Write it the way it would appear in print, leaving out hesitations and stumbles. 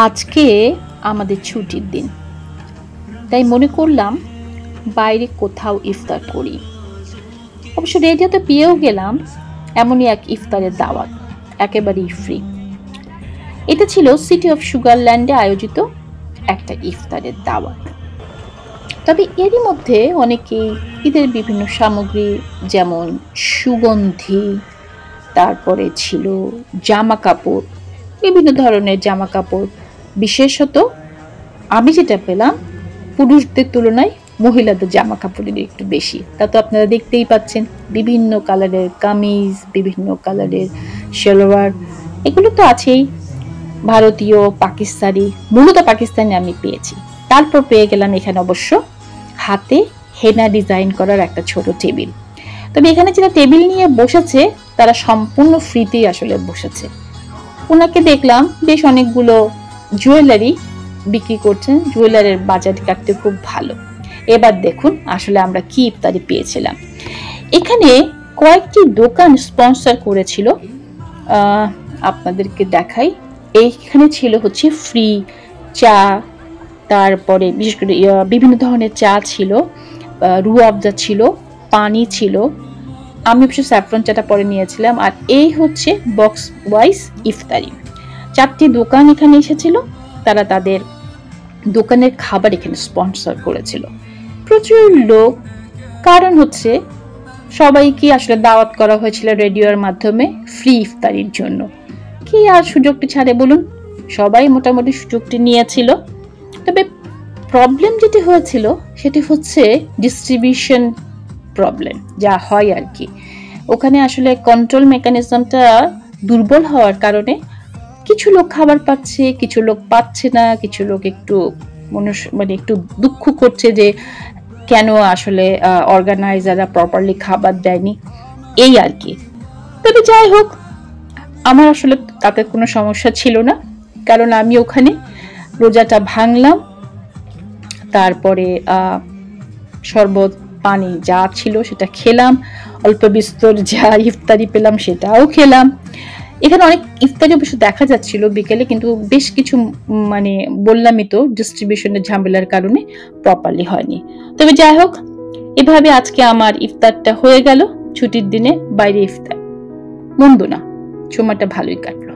আজকে আমাদের ছুটির দিন, তাই মনে করলাম বাইরে কোথাও ইফতার করি। অবশ্য রেডিওতে পেয়েও গেলাম এমনই এক ইফতারের দাওয়াত, একেবারেই ফ্রি। এটা ছিল সিটি অফ সুগারল্যান্ডে আয়োজিত একটা ইফতারের দাওয়াত। তবে এরই মধ্যে অনেকেই ঈদের বিভিন্ন সামগ্রী, যেমন সুগন্ধি, তারপরে ছিল জামা কাপড়, বিভিন্ন ধরনের জামা কাপড়। বিশেষত আমি যেটা পেলাম, পুরুষদের তুলনায় মহিলাদের জামা কাপড়ের একটু বেশি। তা তো আপনারা দেখতেই পাচ্ছেন, বিভিন্ন কালারের কামিজ, বিভিন্ন কালারের সালোয়ার, এগুলো তো আছেই। ভারতীয়, পাকিস্তানি, মূলত পাকিস্তানি আমি পেয়েছি। তারপর পেয়ে গেলাম এখানে অবশ্য হাতে হেনা ডিজাইন করার একটা ছোট টেবিল। তবে এখানে যারা টেবিল নিয়ে বসেছে তারা সম্পূর্ণ ফ্রিতেই আসলে বসেছে। ওনাকে দেখলাম বেশ অনেকগুলো জুয়েলারি বিক্রি করছেন, জুয়েলারির বাজার কাটতে খুব ভালো। এবার দেখুন আসলে আমরা কি ইফতারি পেয়েছিলাম। এখানে কয়েকটি দোকান স্পন্সর করেছিল, আপনাদেরকে দেখাই। এইখানে ছিল হচ্ছে ফ্রি চা, তারপরে বিশেষ করে বিভিন্ন ধরনের চা ছিল, রুহ আফজা ছিল, পানি ছিল। আমি অবশ্য স্যাফরন চাটা পরে নিয়েছিলাম। আর এই হচ্ছে বক্স ওয়াইজ ইফতারি। 4টি দোকান এখানে এসেছিল, তারা তাদের দোকানের খাবার এখানে স্পন্সর করেছিল। প্রচুর লোক, কারণ হচ্ছে সবাইকে আসলে দাওয়াত করা হয়েছিল রেডিওর মাধ্যমে ফ্রি ইফতারির জন্য। কি আর সুযোগটি ছাড়ে বলুন, সবাই মোটামুটি সুযোগটি নিয়েছিল। তবে প্রবলেম যেটি হয়েছিল সেটি হচ্ছে ডিস্ট্রিবিউশন প্রবলেম, যা হয় আর কি। ওখানে আসলে কন্ট্রোল মেকানিজমটা দুর্বল হওয়ার কারণে কিছু লোক খাবার পাচ্ছে, কিছু লোক পাচ্ছে না, কিছু লোক একটু মানে একটু দুঃখ করছে যে কেন আসলে অর্গানাইজাররা প্রপারলি খাবার দেয়নি, এই আর কি। তবে যাই হোক, আমার আসলে তাতে কোনো সমস্যা ছিল না, কারণ আমি ওখানে রোজাটা ভাঙলাম, তারপরে শরবত, পানি যা ছিল সেটা খেলাম, অল্প বিস্তর যা ইফতারি পেলাম সেটাও খেলাম। এখানে অনেক ইফতারি অবশ্য দেখা যাচ্ছিল বিকেলে, কিন্তু বেশ কিছু মানে বললামই তো ডিস্ট্রিবিউশনের ঝামেলার কারণে প্রপারলি হয়নি। তবে যাই হোক, এভাবে আজকে আমার ইফতারটা হয়ে গেল ছুটির দিনে বাইরে ইফতার। মন্দ না, সময়টা ভালোই কাটলো।